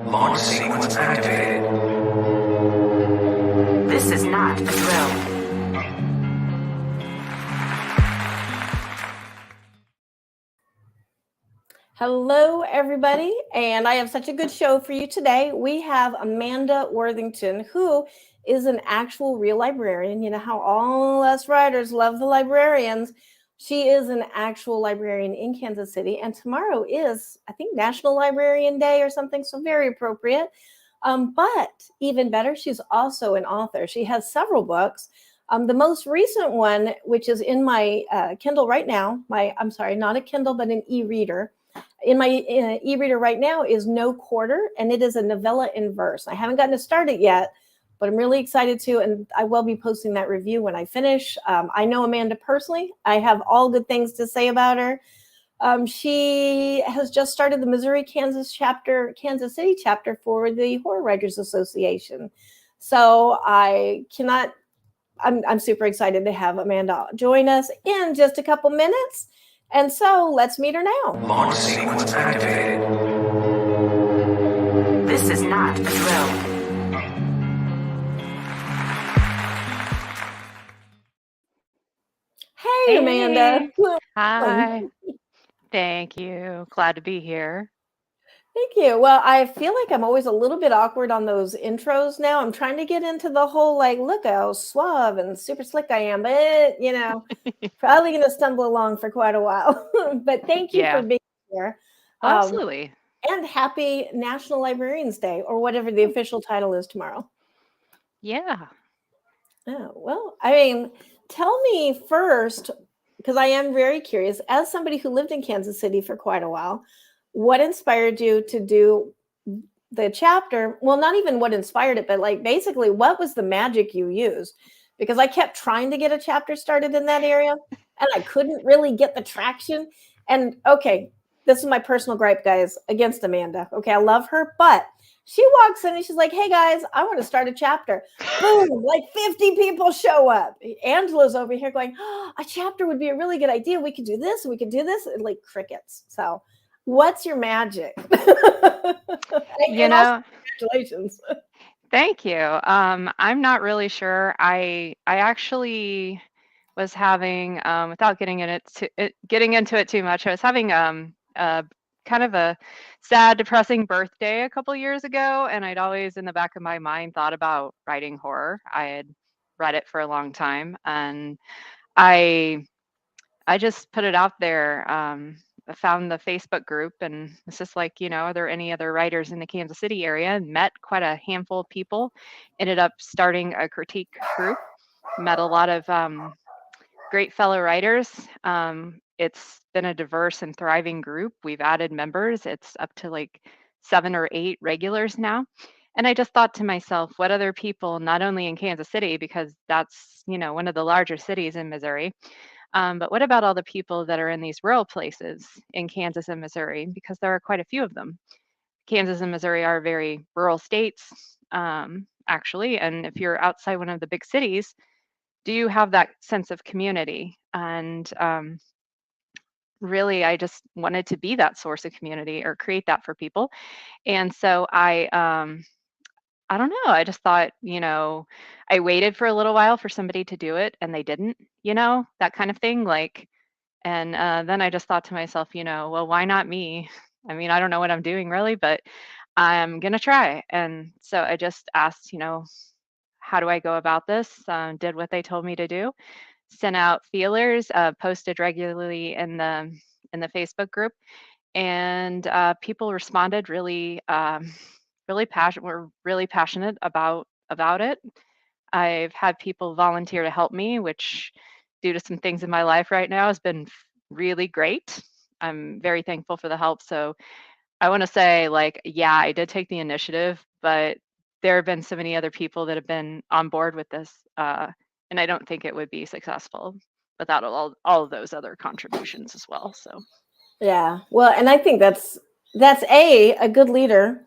Launch sequence activated. This is not a drill. Hello, everybody, and I have such a good show for you today. We have Amanda Worthington, who is an actual real librarian. You know how all us writers love the librarians. She is an actual librarian in Kansas City, and tomorrow is, I think, National Librarian Day or something, so very appropriate. But even better, she's also an author. She has several books. The most recent one, which is in my Kindle right now, I'm sorry, not a Kindle, but an e-reader. In my e-reader right now is No Quarter, and it is a novella in verse. I haven't gotten to start it yet, but I'm really excited to, and I will be posting that review when I finish. I know Amanda personally. I have all good things to say about her. She has just started the Missouri-Kansas City chapter for the Horror Writers Association. So I'm super excited to have Amanda join us in just a couple minutes. And so let's meet her now. Launch sequence activated. This is not a drill. Hey, Amanda. Hi. Thank you. Glad to be here. Thank you. Well, I feel like I'm always a little bit awkward on those intros now. I'm trying to get into the whole, like, look how suave and super slick I am, but, probably going to stumble along for quite a while. But thank you for being here. Absolutely. And happy National Librarians Day, or whatever the official title is tomorrow. Yeah. Oh, well, I mean, tell me first, because I am very curious, as somebody who lived in Kansas City for quite a while, what inspired you to do the chapter? Well, not even what inspired it, but like basically what was the magic you used? Because I kept trying to get a chapter started in that area and I couldn't really get the traction. And okay, this is my personal gripe, guys, against Amanda. Okay, I love her, but she walks in and she's like, hey guys, I want to start a chapter. Boom, like 50 people show up. Angela's over here going, oh, a chapter would be a really good idea. We could do this, we could do this, and like crickets. So what's your magic? Congratulations. Thank you. I'm not really sure. I actually was having, without getting into it too much, I was having kind of a sad, depressing birthday a couple years ago, and I'd always in the back of my mind thought about writing horror. I had read it for a long time, and I just put it out there. I found the Facebook group, and it's just like, are there any other writers in the Kansas City area? And met quite a handful of people. Ended up starting a critique group. Met a lot of great fellow writers. It's been a diverse and thriving group. We've added members. It's up to like 7 or 8 regulars now. And I just thought to myself, what other people, not only in Kansas City, because that's, one of the larger cities in Missouri, but what about all the people that are in these rural places in Kansas and Missouri? Because there are quite a few of them. Kansas and Missouri are very rural states, actually. And if you're outside one of the big cities, do you have that sense of community? And really, I just wanted to be that source of community or create that for people. And so I don't know. I just thought, I waited for a little while for somebody to do it and they didn't, that kind of thing. And then I just thought to myself, well, why not me? I mean, I don't know what I'm doing really, but I'm going to try. And so I just asked, how do I go about this? Did what they told me to do, sent out feelers, posted regularly in the Facebook group, and people responded really really passionate. We're really passionate about it. I've had people volunteer to help me, which due to some things in my life right now has been really great. I'm very thankful for the help. So I want to say, like, yeah, I did take the initiative, but there have been so many other people that have been on board with this, and I don't think it would be successful without all of those other contributions as well. So yeah, well, and I think that's a good leader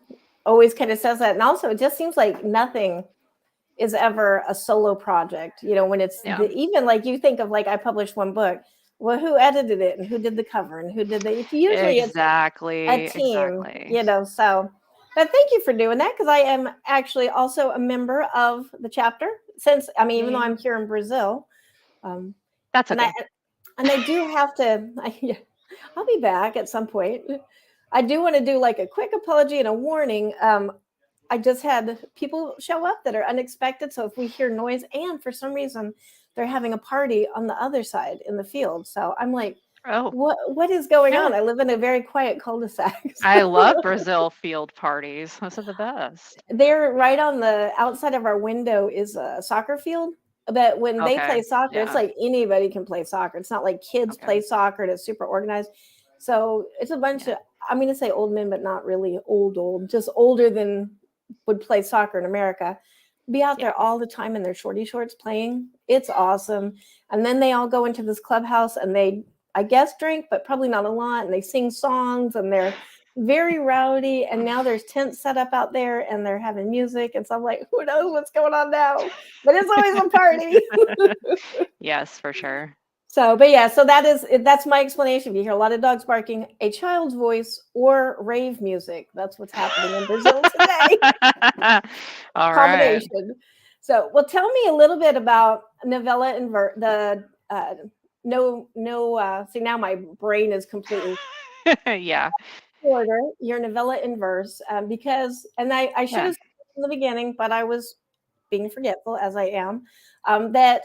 always kind of says that, and also it just seems like nothing is ever a solo project. When it's even like you think of, like, I published one book. Well, who edited it and who did the cover and who did it's usually exactly a team. So But thank you for doing that because I am actually also a member of the chapter. Since I mean, even though I'm Yay. here in Brazil, um, That's and I okay. and I do have to. I'll be back at some point. I do want to do like a quick apology and a warning. I just had people show up that are unexpected. So if we hear noise, and for some reason they're having a party on the other side in the field, so I'm like, Oh, what is going yeah. on? I live in a very quiet cul-de-sac. I love Brazil field parties. Those are the best. They're right on the outside of our window is a soccer field. But when they Okay. play soccer, it's Yeah. like anybody can play soccer. It's not like kids Okay. play soccer and it's super organized. So it's a bunch Yeah. of, I'm going to say old men, but not really old, just older than would play soccer in America. Be out Yeah. there all the time in their shorty shorts playing. It's awesome. And then they all go into this clubhouse and they, I guess, drink, but probably not a lot. And they sing songs and they're very rowdy. And now there's tents set up out there and they're having music. And so I'm like, who knows what's going on now? But it's always a party. Yes, for sure. So, but yeah, so that's my explanation. If you hear a lot of dogs barking, a child's voice, or rave music, that's what's happening in Brazil today. All right. Combination. So, well, tell me a little bit about novella and the no. See, now my brain is completely Yeah. order your novella in verse because, and I should Yeah. have said in the beginning, but I was being forgetful as I am. That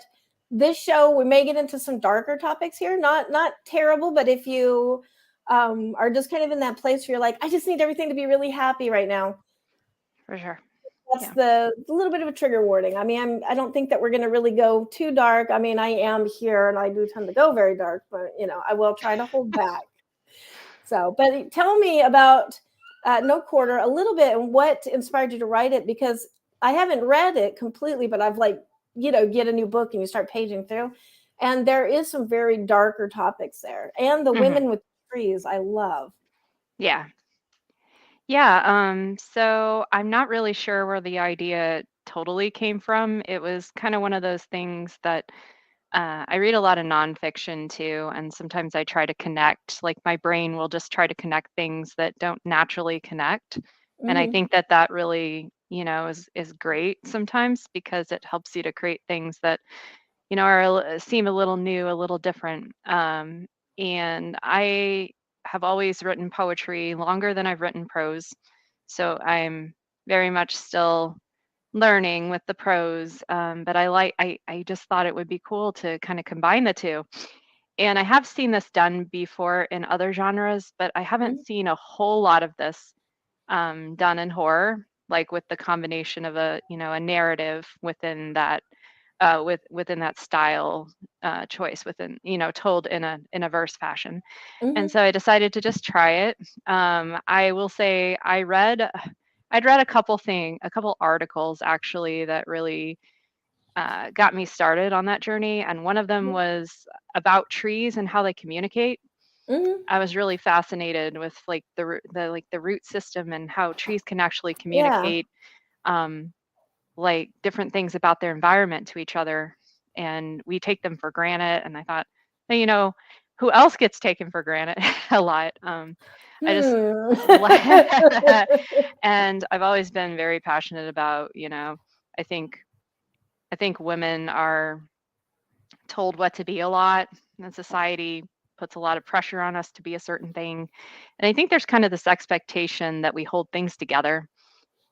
this show we may get into some darker topics here, not terrible, but if you are just kind of in that place where you're like, I just need everything to be really happy right now. For sure. That's Yeah. the little bit of a trigger warning. I mean, I don't think that we're going to really go too dark. I mean, I am here and I do tend to go very dark, but I will try to hold back. So, but tell me about No Quarter a little bit and what inspired you to write it because I haven't read it completely, but I've like, get a new book and you start paging through. And there is some very darker topics there. And the Hmm. women with trees, I love. Yeah. Yeah. So I'm not really sure where the idea totally came from. It was kind of one of those things that I read a lot of nonfiction too, and sometimes I try to connect, like my brain will just try to connect things that don't naturally connect. And I Hmm. think that that really, is great sometimes because it helps you to create things that, seem a little new, a little different. And I have always written poetry longer than I've written prose. So I'm very much still learning with the prose. But I just thought it would be cool to kind of combine the two. And I have seen this done before in other genres, but I haven't seen a whole lot of this done in horror, like with the combination of a narrative within that within that style choice within told in a verse fashion. And Hmm. so I decided to just try it. I will say I'd read a couple articles actually that really got me started on that journey, and one of them was about trees and how they communicate. Hmm. I was really fascinated with like the root system and how trees can actually Yeah. communicate um, like different things about their environment to each other, and we take them for granted. And I thought, "Hey, who else gets taken for granted a lot?" I just Hmm. and I've always been very passionate about, I think I think women are told what to be a lot, and society puts a lot of pressure on us to be a certain thing. And I think there's kind of this expectation that we hold things together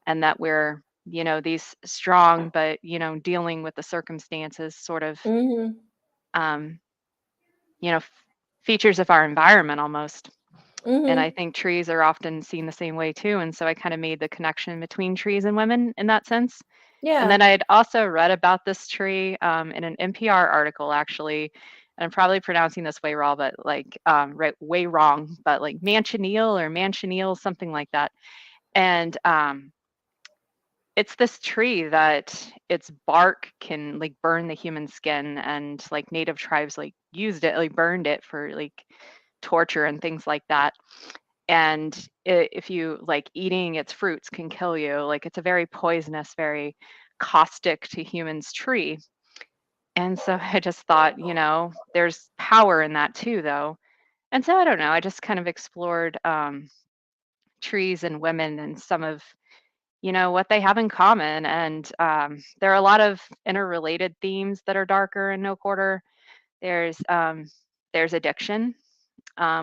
and that we're, these strong, but, dealing with the circumstances sort of, Hmm. um, features of our environment almost. And I Hmm. think trees are often seen the same way too. And so I kind of made the connection between trees and women in that sense. And Yeah. then I had also read about this tree in an NPR article, actually. And I'm probably pronouncing this way wrong, but like right, way wrong, but like manchineel, something like that. And it's this tree that its bark can like burn the human skin, and like native tribes like used it, like burned it for like torture and things like that. And if you like eating its fruits can kill you, like it's a very poisonous, very caustic to humans tree. And so I just thought, there's power in that too, though. And so I don't know, I just kind of explored trees and women and some of, what they have in common. And there are a lot of interrelated themes that are darker in No Quarter. There's addiction,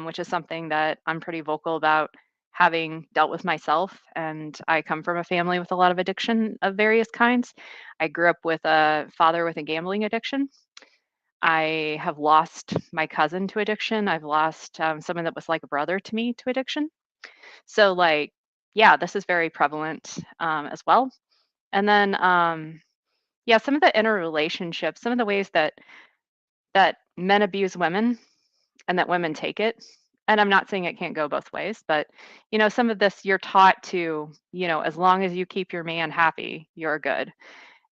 which is something that I'm pretty vocal about having dealt with myself. And I come from a family with a lot of addiction of various kinds. I grew up with a father with a gambling addiction. I have lost my cousin to addiction. I've lost someone that was like a brother to me to addiction. So, like, yeah, this is very prevalent as well. And then, yeah, some of the interrelationships, some of the ways that men abuse women and that women take it. And I'm not saying it can't go both ways, but some of this you're taught to, as long as you keep your man happy, you're good.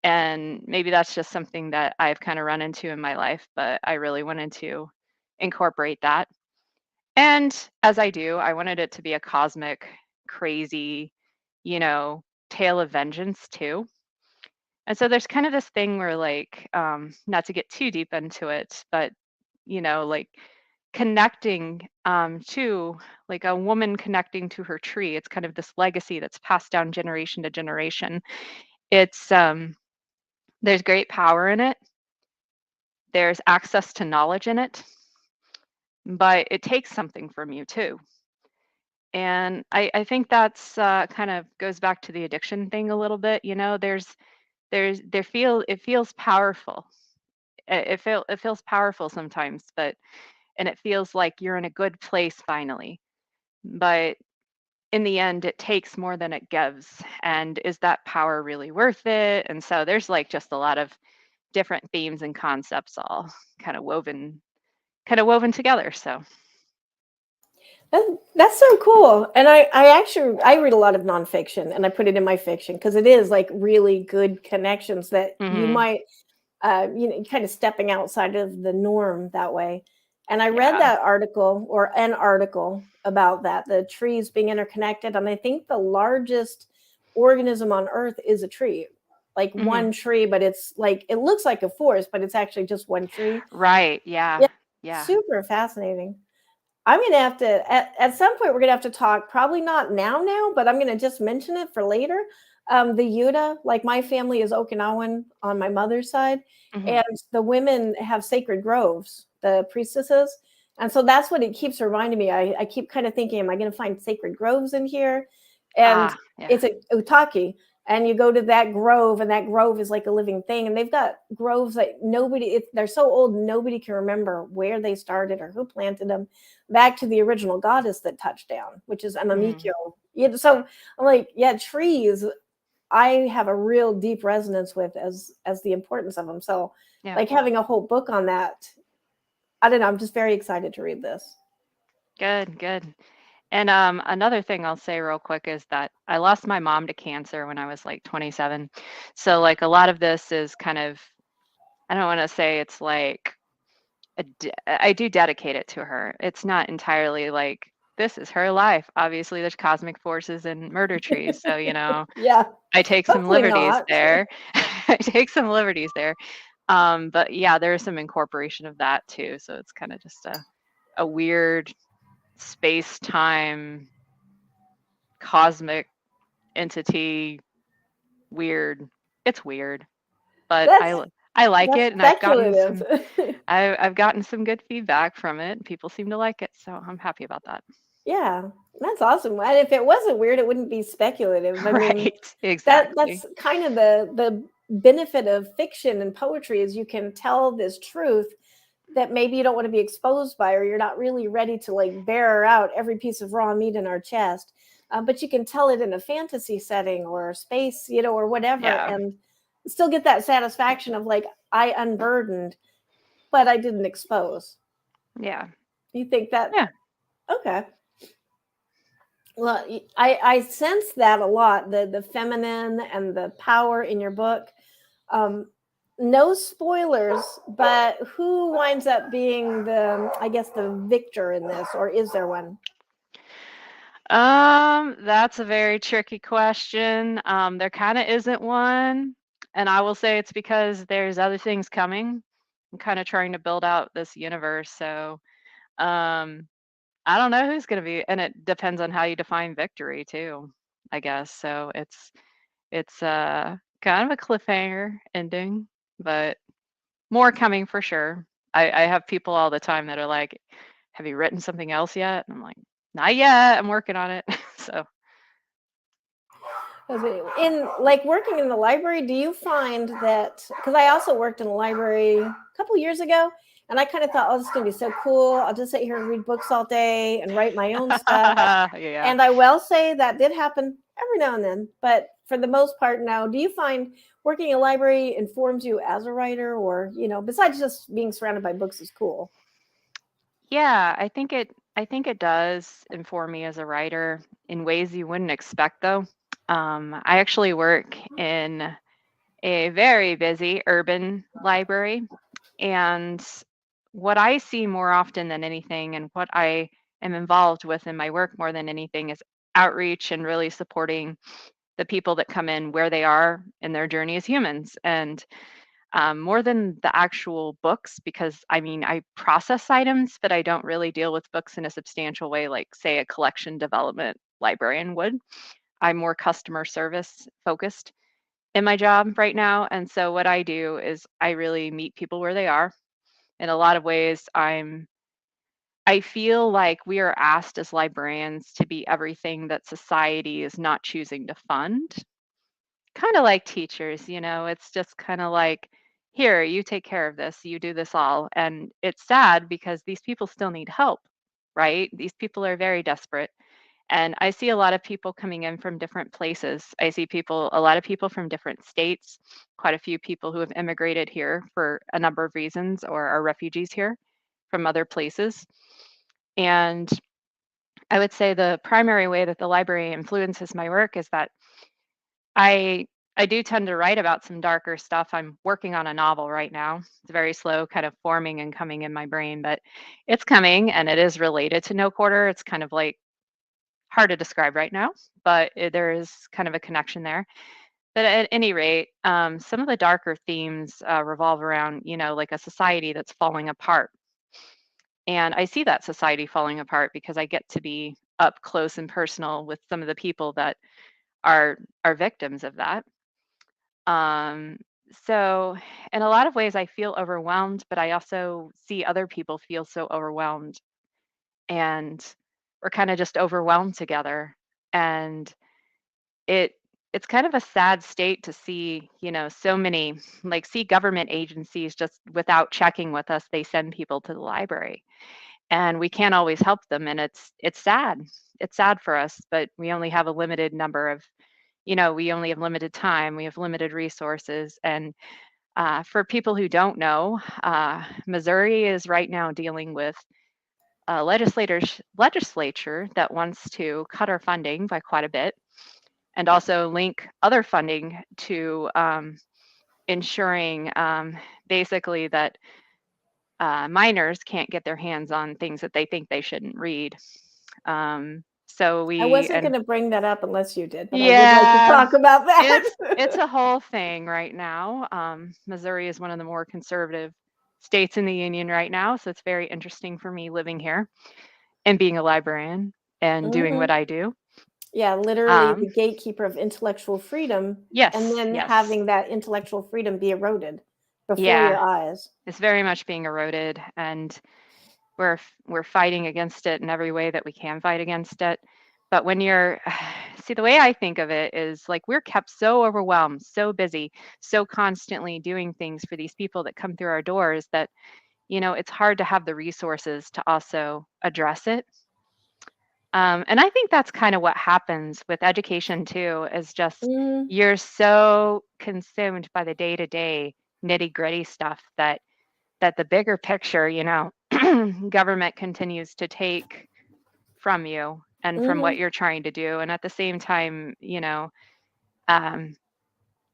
And maybe that's just something that I've kind of run into in my life, but I really wanted to incorporate that. And as I do, I wanted it to be a cosmic, crazy, you know, tale of vengeance too. And so there's kind of this thing where, like, not to get too deep into it, but like connecting to like a woman connecting to her tree. It's kind of this legacy that's passed down generation to generation. It's there's great power in it. There's access to knowledge in it, but it takes something from you too. And I think that's kind of goes back to the addiction thing a little bit. It feels powerful. It feels powerful sometimes, but and it feels like you're in a good place finally. But in the end, it takes more than it gives. And is that power really worth it? And so there's like just a lot of different themes and concepts all kind of woven together. So That's so cool. And I actually I read a lot of nonfiction and I put it in my fiction because it is like really good connections that you mhm, might kind of stepping outside of the norm that way. And I read yeah. that article or an article about that, the trees being interconnected. And I think the largest organism on earth is a tree, like Mhm. one tree, but it's like, it looks like a forest, but it's actually just one tree. Right. Yeah. Yeah. Yeah. Super fascinating. I'm gonna have to at some point we're gonna have to talk. Probably not now, but I'm gonna just mention it for later. The Yuta, like my family is Okinawan on my mother's side, Mhm. and the women have sacred groves, the priestesses, and so that's what it keeps reminding me. I keep kind of thinking, am I going to find sacred groves in here? And Ah, yeah. it's a utaki, and you go to that grove, and that grove is like a living thing. And they've got groves that they're so old, nobody can remember where they started or who planted them back to the original goddess that touched down, which is Mhm. Amamikyo. Yeah, so I'm like, yeah, trees. I have a real deep resonance with as the importance of them. So, Yeah. like having a whole book on that, I don't know. I'm just very excited to read this. Good, good. And another thing I'll say real quick is that I lost my mom to cancer when I was like 27. So like a lot of this is kind of, I don't want to say it's like I do dedicate it to her. It's not entirely like this is her life. Obviously, there's cosmic forces and murder trees. So, Yeah, I take some hopefully liberties not. there. I take some liberties there. But yeah, there is some incorporation of that too. So it's kind of just a weird space time cosmic entity. Weird. It's weird, but That's I like that's it, and speculative. I've gotten some good feedback from it. People seem to like it, so I'm happy about that. Yeah, that's awesome. And if it wasn't weird, it wouldn't be speculative. I mean, Right. Exactly. that's kind of the benefit of fiction and poetry is you can tell this truth that maybe you don't want to be exposed by, or you're not really ready to like bear out every piece of raw meat in our chest. But you can tell it in a fantasy setting or space, or whatever, Yeah. and still get that satisfaction of like I unburdened, but I didn't expose. Yeah. You think that? Yeah. Okay. Well, I sense that a lot, the feminine and the power in your book. Um, no spoilers, but who winds up being I guess, the victor in this, or is there one? That's a very tricky question. There kind of isn't one, and I will say it's because there's other things coming. I'm kind of trying to build out this universe, so um I don't know who's going to be, and it depends on how you define victory too, I guess. So it's kind of a cliffhanger ending, but more coming for sure. I have people all the time that are like, "Have you written something else yet?" And I'm like, "Not yet. I'm working on it." So In like working in the library, do you find that, because I also worked in the library a couple years ago, and I kind of thought, oh, this is going to be so cool. I'll just sit here and read books all day and write my own stuff. yeah. And I will say that did happen every now and then, but for the most part, no. Do you find working in a library informs you as a writer, or, besides just being surrounded by books is cool? Yeah, I think it does inform me as a writer in ways you wouldn't expect though. I actually work in a very busy urban library, and what I see more often than anything and what I am involved with in my work more than anything is outreach and really supporting the people that come in where they are in their journey as humans. And more than the actual books, because I mean, I process items, but I don't really deal with books in a substantial way, like, say, a collection development librarian would. I'm more customer service focused in my job right now. And so, what I do is I really meet people where they are. In a lot of ways, I feel like we are asked as librarians to be everything that society is not choosing to fund. Kind of like teachers, it's just kind of like, here, you take care of this, you do this all. And it's sad because these people still need help, right? These people are very desperate. And I see a lot of people coming in from different places. I see a lot of people from different states, quite a few people who have immigrated here for a number of reasons or are refugees here from other places. And I would say the primary way that the library influences my work is that I I do tend to write about some darker stuff. I'm working on a novel right now. It's very slow, kind of forming and coming in my brain, but it's coming and it is related to No Quarter. It's kind of like hard to describe right now, but there is kind of a connection there. But at any rate, some of the darker themes revolve around, like a society that's falling apart. And I see that society falling apart because I get to be up close and personal with some of the people that are victims of that. Um, so in a lot of ways, I feel overwhelmed, but I also see other people feel so overwhelmed, and we're kind of just overwhelmed together. And it it's kind of a sad state to see, so many, like, see government agencies just without checking with us, they send people to the library, and we can't always help them, and it's sad. It's sad for us, but we only have a limited number of, we only have limited time, we have limited resources. And for people who don't know, Missouri is right now dealing with a legislature that wants to cut our funding by quite a bit, and also link other funding to ensuring, basically, that minors can't get their hands on things that they think they shouldn't read. So I we wasn't and going to bring that up unless you did, but I would like to Yeah, talk about that. it's a whole thing right now. Missouri is one of the more conservative states in the union right now, so it's very interesting for me living here and being a librarian and doing Hmm. what I do. Yeah, literally the Um, gatekeeper of intellectual freedom, and yes, then yes, having that intellectual freedom be eroded before your yeah, eyes. it's very much being eroded, and we're fighting against it in every way that we can fight against it. But when you're see, the way I think of it is like we're kept so overwhelmed, so busy, so constantly doing things for these people that come through our doors that, it's hard to have the resources to also address it. And I think that's kind of what happens with education too, is just Mm, you're so consumed by the day-to-day nitty-gritty stuff that the bigger picture, government continues to take from you and from what mhm. you're trying to do. And at the same time, um,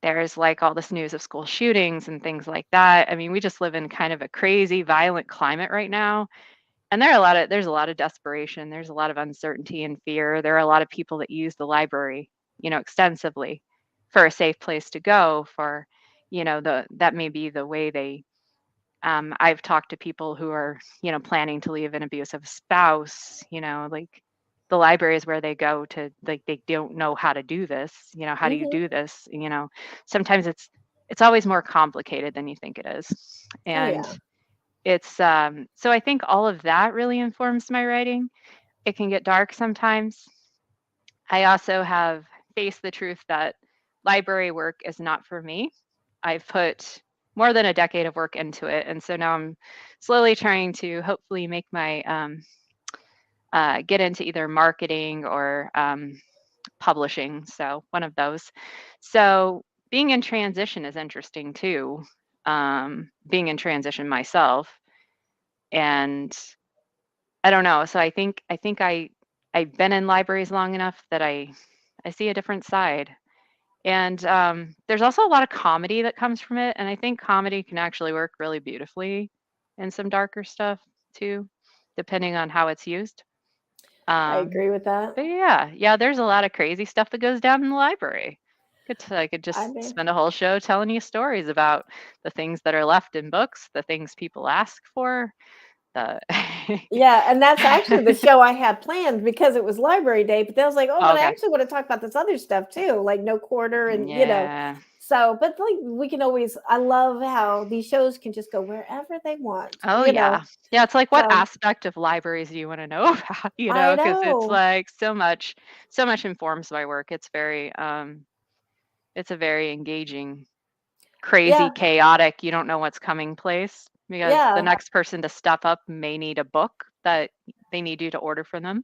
there's like all this news of school shootings and things like that. I mean, we just live in kind of a crazy, violent climate right now. And there's a lot of desperation. There's a lot of uncertainty and fear. There are a lot of people that use the library, extensively for a safe place to go for, that may be the way they I've talked to people who are, planning to leave an abusive spouse, like the library is where they go to, like, they don't know how to do this, how do you Hmm. do this? Sometimes it's always more complicated than you think it is. Oh And yeah. it's so I think all of that really informs my writing. It can get dark sometimes. I also have faced the truth that library work is not for me. I've put more than a decade of work into it, and so now I'm slowly trying to hopefully make my get into either marketing or publishing. So one of those. So being in transition is interesting too. Being in transition myself, and I don't know. So I've been in libraries long enough that I see a different side. And there's also a lot of comedy that comes from it, and I think comedy can actually work really beautifully in some darker stuff too, depending on how it's used. I Um, agree with that. but yeah, there's a lot of crazy stuff that goes down in the library. I could I just mean, spend a whole show telling you stories about the things that are left in books, the things people ask for, the yeah, and that's actually the show I had planned because it was library day. But then I was like, oh, Oh, but I okay. actually want to talk about this other stuff too, like no quarter and Yeah. So, but like we can always. I love how these shows can just go wherever they want. Oh, yeah. Yeah, it's like what So aspect of libraries do you wanna know about, I because it's know. like so much informs my work. It's a very engaging, crazy, Yeah, chaotic, you don't know what's coming place because the yeah. next person to step up may need a book that they need you to order for them.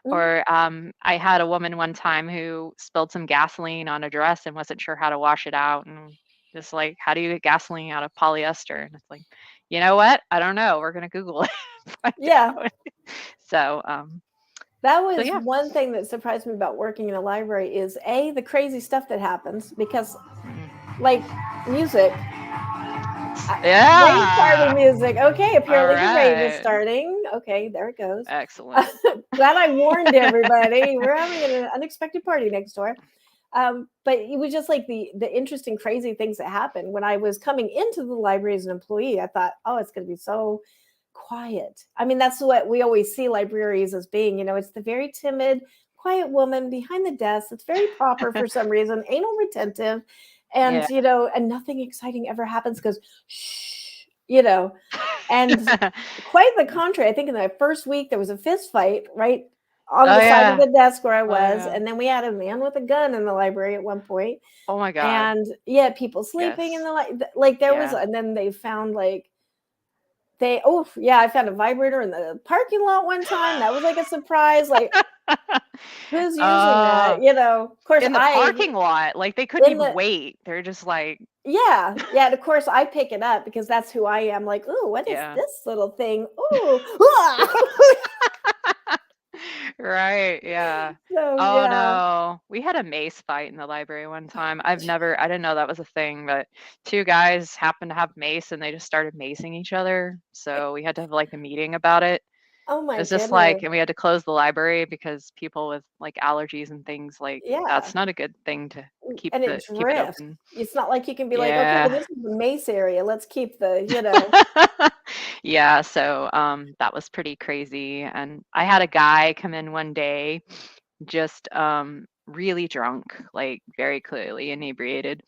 Mhm. Or I had a woman one time who spilled some gasoline on a dress and wasn't sure how to wash it out, and just like, how do you get gasoline out of polyester? And it's like, you know what? I don't know. We're gonna Google it and find Yeah, out. So that so was yeah. one thing that surprised me about working in a library is the crazy stuff that happens because Mm. like music. Rave party Yeah. music. Okay, All apparently the rave is right. starting. Okay, there it goes. Excellent. Glad I warned everybody. We're having an unexpected party next door. But it was just like the interesting, crazy things that happened when I was coming into the library as an employee. I thought, oh, it's going to be so quiet. I mean, that's what we always see libraries as being. It's the very timid, quiet woman behind the desk. It's very proper for some reason, anal retentive, and Yeah. and nothing exciting ever happens because shh. And quite the contrary. I think in the first week there was a fist fight right on Oh the side of yeah. the desk where I Oh was, yeah. and then we had a man with a gun in the library at one point, Oh my God. and yeah, people sleeping in Yes. the like there was, Yeah. and then they found like oh yeah, I found a vibrator in the parking lot one time. That was like a surprise. Like who's using that? Uh, Of course, in the I parking lot, like they couldn't in even the wait. They're just like, yeah, and of course I pick it up because that's who I am. Like, ooh, what is yeah. this little thing? Ooh, Right, yeah. so Oh yeah. no. We had a mace fight in the library one time. I didn't know that was a thing, but two guys happened to have mace and they just started macing each other. So we had to have like a meeting about it. Oh It my was just like, goodness. and we had to close the library because people with like allergies and things like Yeah. that's not a good thing to And it keep it drifts. open. It's not like you can be like, okay, well, Yeah. this is the Mace area. Let's keep the, Yeah, so that was pretty crazy. And I had a guy come in one day just really drunk, like very clearly inebriated.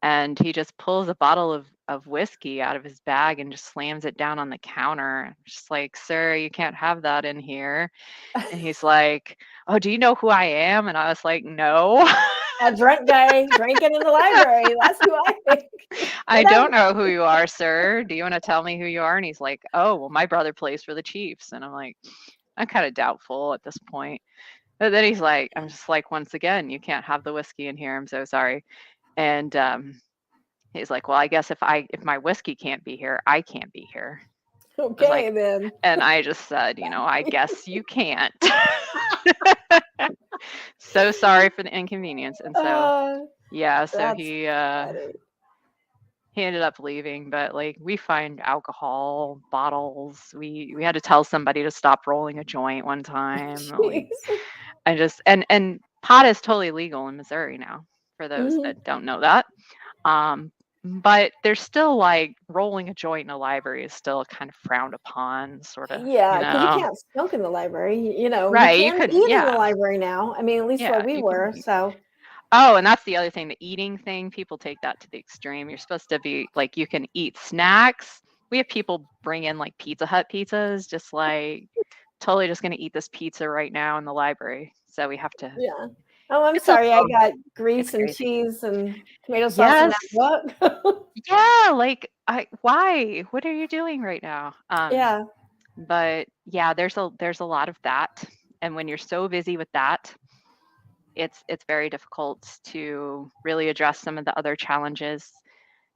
And he just pulls a bottle of whiskey out of his bag and just slams it down on the counter. I'm just like, sir, you can't have that in here. And he's like, oh, do you know who I am? And I was like, no. a drunk guy drinking in the library. That's who I think. I But don't that, know who you are, sir. Do you want to tell me who you are? And he's like, oh, well, my brother plays for the Chiefs. And I'm like, I'm kind of doubtful at this point. But then he's like, I'm just like, once again, you can't have the whiskey in here. I'm so sorry. And he's like, well, I guess if my whiskey can't be here, I can't be here. I was okay, like, then. and I just said, I guess you can't. So sorry for the inconvenience. And so, Uh, yeah, so that's funny. he ended up leaving, but like we find alcohol bottles. We had to tell somebody to stop rolling a joint one time. Like Jeez. I just and pot is totally legal in Missouri now, for those Mhm. that don't know that. but there's still like rolling a joint in a library is still kind of frowned upon, sort of, you Yeah, because you know. can't smoke in the library. You Right, you can couldn't, eat in the yeah, library now. I mean, at least where yeah, we you can were. eat. So Oh, and that's the other thing, the eating thing, people take that to the extreme. You're supposed to be like, you can eat snacks. We have people bring in like Pizza Hut pizzas, just like totally just going to eat this pizza right now in the library. So we have to, yeah. Oh, I'm it's a sorry. I little, got it's grease and crazy. cheese and tomato sauce in Yes. that book. Yeah. Like, why? What are you doing right now? Yeah, But yeah, there's a lot of that. And when you're so busy with that, it's very difficult to really address some of the other challenges.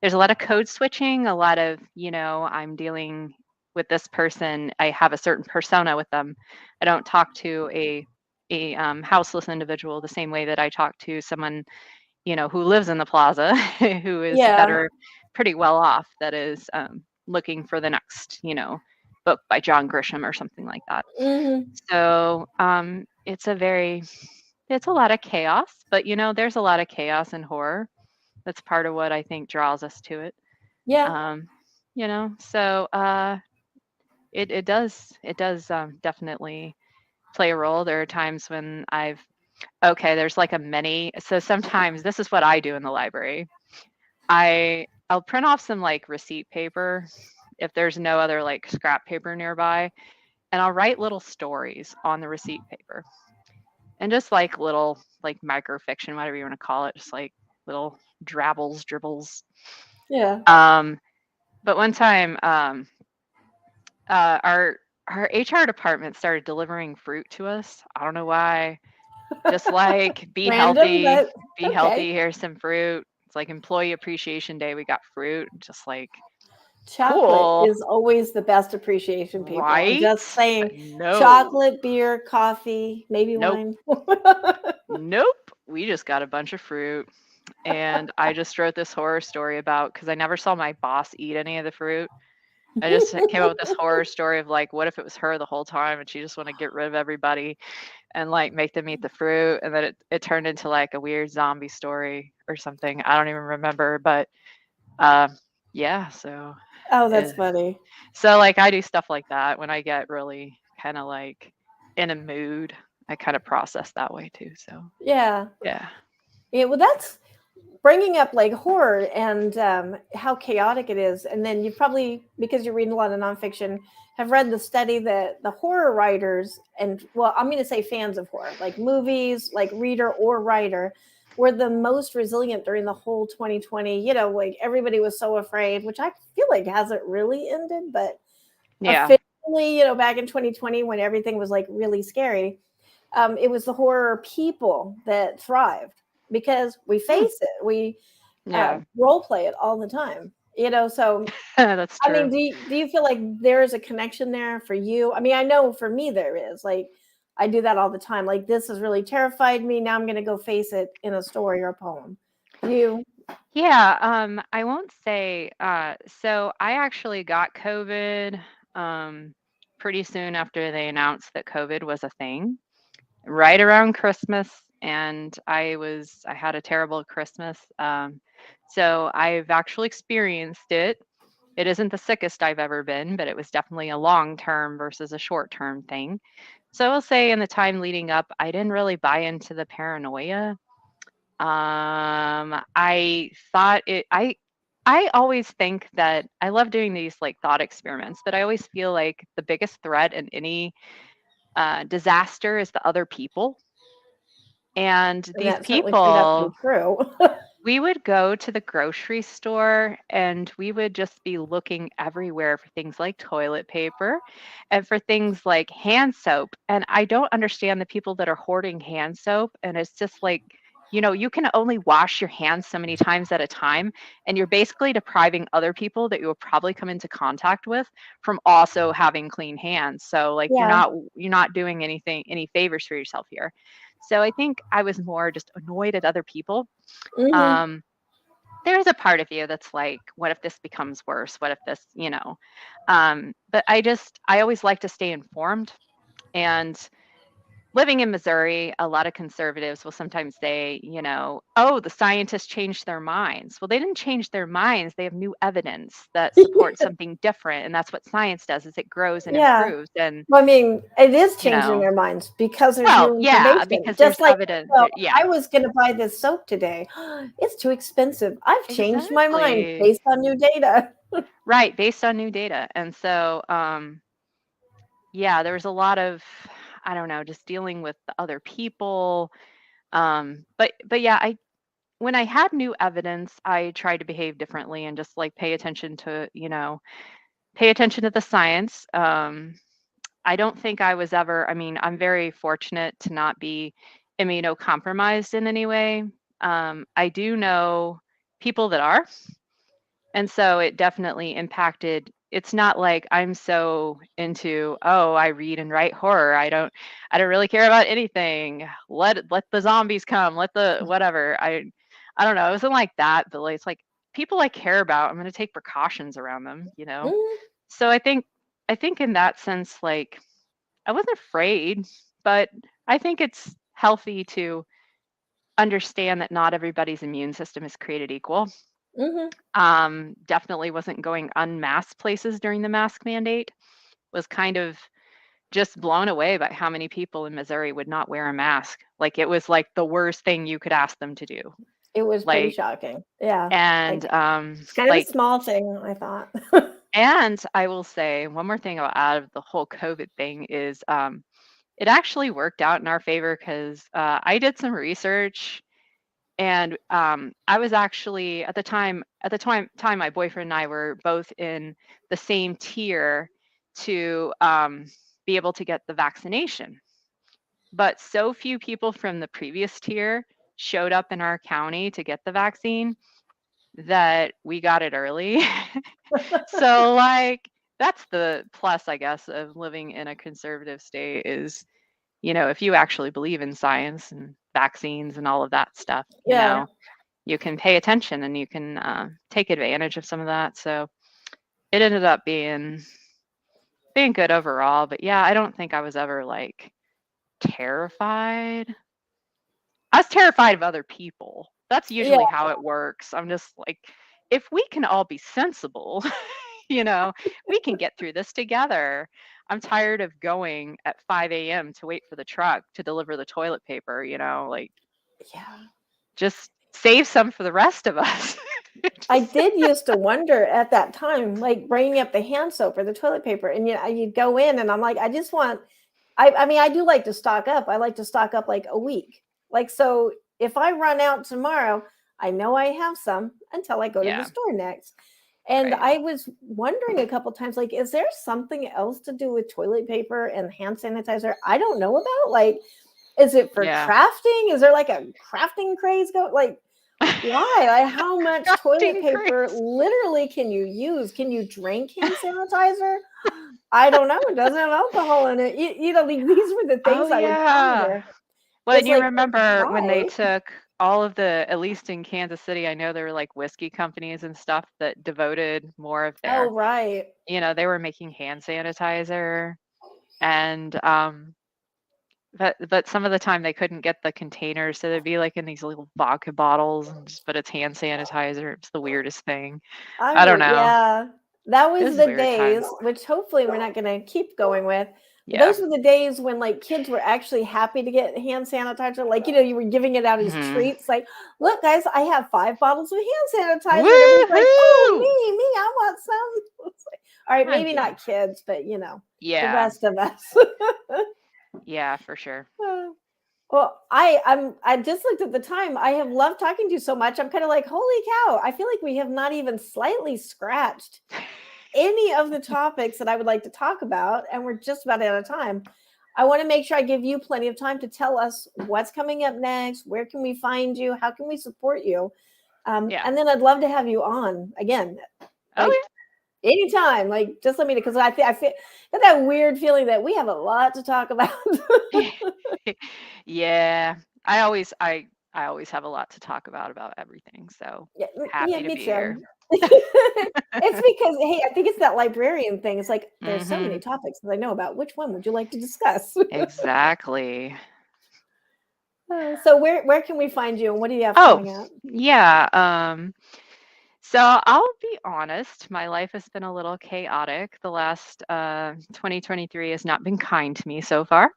There's a lot of code switching, a lot of, I'm dealing with this person. I have a certain persona with them. I don't talk to a houseless individual the same way that I talk to someone, who lives in the plaza, who is yeah. better, pretty well off, that is looking for the next, book by John Grisham or something like that. Hmm. So it's a lot of chaos, but there's a lot of chaos in horror. That's part of what I think draws us to it. Yeah. Um, so it does definitely play a role. There are times when there's like a mini. So sometimes this is what I do in the library. I'll print off some like receipt paper if there's no other like scrap paper nearby, and I'll write little stories on the receipt paper, and just like little like microfiction, whatever you want to call it, just like little dribbles. Yeah. Um, but one time, our HR department started delivering fruit to us. I don't know why. Just like Random, but be okay. healthy. Here's some fruit. It's like Employee Appreciation Day. We got fruit. Just like Chocolate cool, is always the best appreciation, people. I'm right? just saying No, chocolate, beer, coffee, maybe nope, wine. nope. We just got a bunch of fruit, and I just wrote this horror story about because I never saw my boss eat any of the fruit. I just came up with this horror story of like, what if it was her the whole time and she just want to get rid of everybody and like make them eat the fruit, and then it turned into like a weird zombie story or something. I don't even remember, but uh, yeah. Oh, eh, that's funny. so like I do stuff like that when I get really kind of like in a mood. I kind of process that way too. So Yeah. yeah, Yeah, well, that's bringing up like horror and how chaotic it is. And then you probably, because you're reading a lot of nonfiction, have read the study that the horror writers and, well, I'm going to say fans of horror, like movies, like reader or writer, were the most resilient during the whole 2020. Like everybody was so afraid, which I feel like hasn't really ended, but yeah, officially, back in 2020 when everything was like really scary, it was the horror people that thrived because we Hmm, face it. We yeah. role play it all the time. So That's I mean, true. do you feel like there is a connection there for you? I mean, I know for me there is. Like, I do that all the time. Like, this has really terrified me. Now I'm going to go face it in a story or a poem. Do you? Yeah, I won't say, so I actually got COVID um, pretty soon after they announced that COVID was a thing, right around Christmas, and I had a terrible Christmas. So I've actually experienced it. It isn't the sickest I've ever been, but it was definitely a long term versus a short term thing. So I will say in the time leading up, I didn't really buy into the paranoia. I thought it I always think that I love doing these like thought experiments, but I always feel like the biggest threat in any disaster is the other people. And And these that certainly turned out to be people, true. we would go to the grocery store and we would just be looking everywhere for things like toilet paper and for things like hand soap. And I don't understand the people that are hoarding hand soap. And it's just like, you can only wash your hands so many times at a time. And you're basically depriving other people that you will probably come into contact with from also having clean hands. So like Yeah. you're not doing any favors for yourself here. So I think I was more just annoyed at other people. Hmm. um, there's a part of you that's like, what if this becomes worse? What if this, but I always like to stay informed. And living in Missouri, a lot of conservatives will sometimes say, oh, the scientists changed their minds. Well, they didn't change their minds. They have new evidence that supports something different. And that's what science does, is it grows and Yeah. improves. And, Well, I mean, it is you changing know, their minds because there's well, new yeah, information. because there's Just like, evidence. well, Yeah, I was going to buy this soap today. It's too expensive. I've changed my mind exactly. based on new data. Right. Based on new data. And so, yeah, there was a lot of, I don't know, just dealing with the other people. But yeah, when I had new evidence, I tried to behave differently and just like pay attention to the science. I don't think I was ever, I mean, I'm very fortunate to not be immunocompromised in any way. I do know people that are, and so it definitely impacted. It's not like I'm so into, oh, I read and write horror. I don't really care about anything. Let the zombies come, let the whatever. I don't know. It wasn't like that, but like, it's like people I care about, I'm gonna take precautions around them. Mm, So I think in that sense, like I wasn't afraid, but I think it's healthy to understand that not everybody's immune system is created equal. mhm. Definitely wasn't going unmasked places during the mask mandate. Was kind of just blown away by how many people in Missouri would not wear a mask. Like it was like the worst thing you could ask them to do. It was pretty Like shocking. Yeah. and Like, it's kind of a like small thing, I thought. and I will say one more thing out of the whole COVID thing is it actually worked out in our favor because I did some research. And I was actually at the time my boyfriend and I were both in the same tier to be able to get the vaccination. But so few people from the previous tier showed up in our county to get the vaccine that we got it early. So like that's the plus, I guess, of living in a conservative state is, if you actually believe in science and vaccines and all of that stuff, Yeah. you can pay attention and you can take advantage of some of that. So it ended up being good overall. But yeah, I don't think I was ever like terrified. I was terrified of other people. That's Yeah. usually how it works. I'm just like, if we can all be sensible, you know, we can get through this together. I'm tired of going at 5 a.m. to wait for the truck to deliver the toilet paper, like Yeah. just save some for the rest of us. I Just- did used to wonder at that time, like bringing up the hand soap or the toilet paper, and you'd go in, and I'm like, I just want. I mean, I do like to stock up. I like to stock up like a week. Like, so if I run out tomorrow, I know I have some until I go to the yeah, store next. And right. I was wondering a couple times, like, is there something else to do with toilet paper and hand sanitizer I don't know about? Like, is it for Yeah. crafting? Is there like a crafting craze go? Like, why? Like, how much toilet Crafting paper craze. literally can you use? Can you drink hand sanitizer? I don't know. It doesn't have alcohol in it. These were the Oh things I would yeah. ponder. Well, It's and you like, remember when they why? took all of at least in Kansas City, I know there were like whiskey companies and stuff that devoted more of Oh, their, right. they were making hand sanitizer and but some of the time they couldn't get the containers, so they'd be like in these little vodka bottles but it's hand sanitizer. It's the weirdest thing. I don't know. Yeah. That It was was the weird days, times. which hopefully we're not going to keep going with. But Yeah. those were the days when like kids were actually happy to get hand sanitizer. Like, you were giving it out as Hmm. treats. Like, look, guys, I have 5 bottles of hand sanitizer. And everybody's like, oh, Woohoo! me, I want some. It's like, all right, Heck maybe yeah. not kids, but the Yeah. rest of us. Yeah, for sure. Well, I just looked at the time. I have loved talking to you so much. I'm kind of like, holy cow! I feel like we have not even slightly scratched any of the topics that I would like to talk about, and we're just about out of time. I want to make sure I give you plenty of time to tell us what's coming up next. Where can we find you? How can we support you? Yeah. And then I'd love to have you on again, like Oh anytime. Like just let me know because I feel got that weird feeling that we have a lot to talk about. yeah. Yeah. I always have a lot to talk about everything. So Yeah, yeah, happy to me be here. too. It's because, hey, I think it's that librarian thing. It's like there's so many Hmm. topics that I know about. Which one would you like to discuss? Exactly. So where can we find you and what do you have Oh, coming up? yeah. So I'll be honest, my life has been a little chaotic. The last 2023 has not been kind to me so far.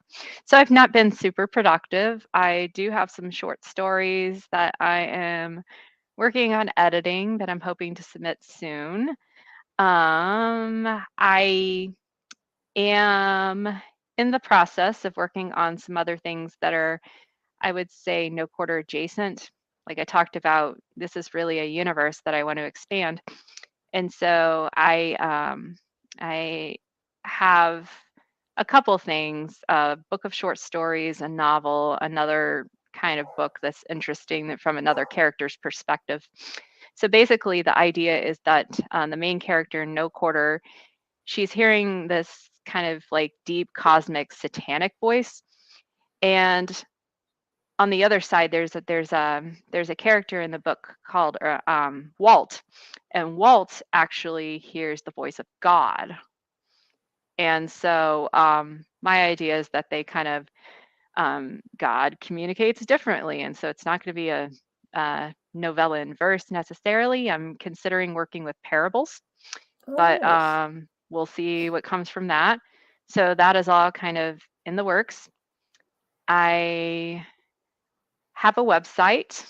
So I've not been super productive. I do have some short stories that I am working on editing that I'm hoping to submit soon. I am in the process of working on some other things that are, I would say, no quarter adjacent. Like I talked about, this is really a universe that I want to expand. And so I have a couple things, a book of short stories, a novel, another kind of book that's interesting from another character's perspective. So basically, the idea is that the main character, No Quarter, she's hearing this kind of like deep cosmic satanic voice. And on the other side, there's a character in the book called Walt, and Walt actually hears the voice of God. And so my idea is that they kind of God communicates differently, and so it's not going to be a novella in verse necessarily. I'm considering working with parables, Oh, but nice. we'll see what comes from that. So that is all kind of in the works. I have a website.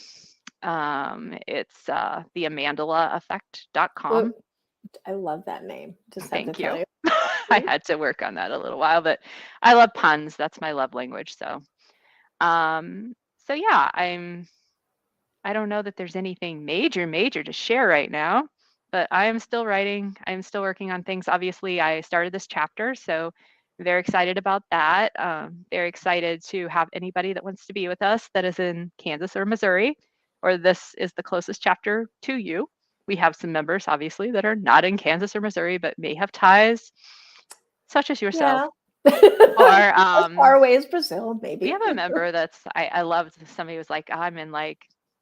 It's Oh, theamandalaeffect.com. I love that name. Just have to Thank tell you. you. I had to work on that a little while, but I love puns. That's my love language. Um, so yeah, I don't know that there's anything major to share right now, but I am still writing. I am still working on things. Obviously, I started this chapter, so very excited about that. Very excited to have anybody that wants to be with us that is in Kansas or Missouri, or this is the closest chapter to you. We have some members, obviously, that are not in Kansas or Missouri, but may have ties, such as yourself. Yeah. Or As far away as Brazil, we maybe. have a member that's I loved somebody was like, I'm in like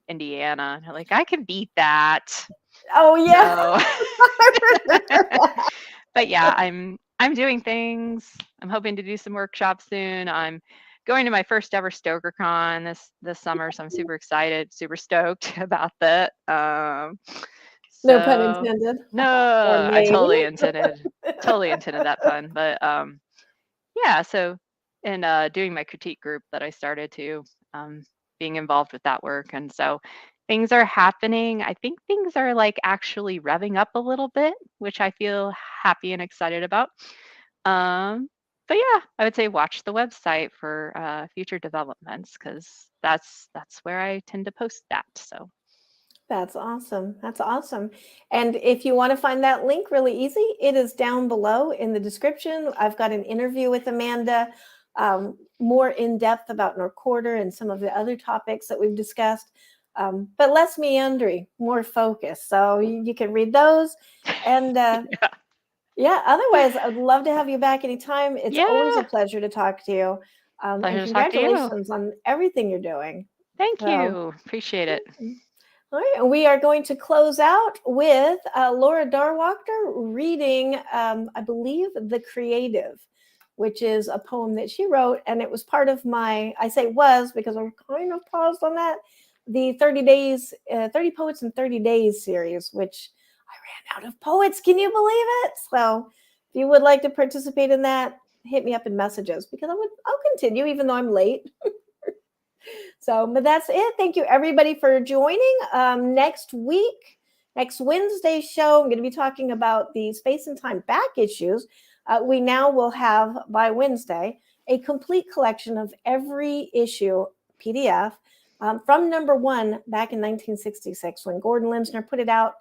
Indiana. And I'm like, I can beat that. Oh yeah. So I remember that. but yeah, I'm doing things. I'm hoping to do some workshops soon. I'm going to my first ever StokerCon this summer, so I'm super excited, super stoked about that. No pun So intended. Or no, I maybe. totally intended that pun. But yeah, so and doing my critique group that I started to, um, being involved with that work. And so things are happening. I think things are like actually revving up a little bit, which I feel happy and excited about. Um, but yeah, I would say watch the website for future developments because that's where I tend to post that. So That's awesome. That's awesome. And if you want to find that link really easy, it is down below in the description. I've got an interview with Amanda, more in depth about North Quarter and some of the other topics that we've discussed, but less meandering, more focused. So you can read those. And yeah, yeah, otherwise, I'd love to have you back anytime. It's always a yeah, pleasure to talk to you. And pleasure to talk to you. congratulations on everything you're doing. Thank So, you. Appreciate it. all right, and we are going to close out with Laura Darwachter reading, I believe, The Creative, which is a poem that she wrote. And it was part of my, I say was because I'm kind of paused on that, the 30 days, 30 Poets in 30 Days series, which I ran out of poets. Can you believe it? So if you would like to participate in that, hit me up in messages because I'll continue even though I'm late. So, but that's it. Thank you everybody for joining. Next week, next Wednesday's show, I'm going to be talking about the space and time back issues. We now will have by Wednesday a complete collection of every issue PDF from number one back in 1966 when Gordon Linsner put it out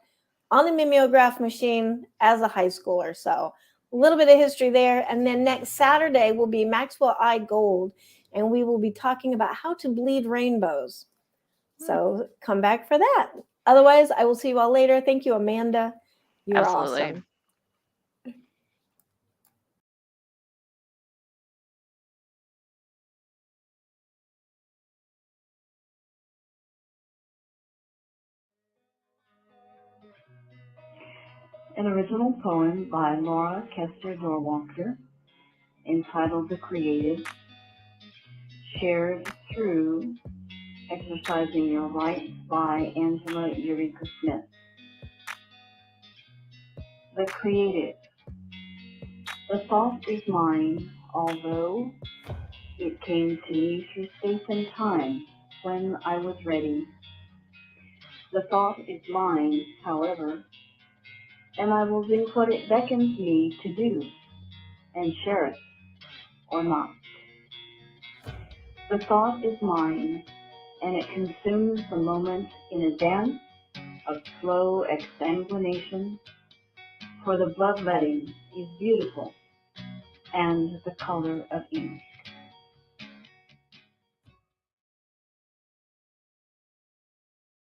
on the mimeograph machine as a high schooler. So a little bit of history there. And then next Saturday will be Maxwell I Gold, and we will be talking about how to bleed rainbows. So come back for that. Otherwise, I will see you all later. Thank you, Amanda. You are Absolutely. awesome. An original poem by Laura Kester Dorwalker entitled The Creative, shared through Exercising Your Rights by Angela Eureka Smith. The Creative. The thought is mine, although it came to me through space and time when I was ready. The thought is mine, however, and I will do what it beckons me to do, and share it or not. The thought is mine, and it consumes the moment in a dance of slow exsanguination, for the bloodletting is beautiful and the color of ink.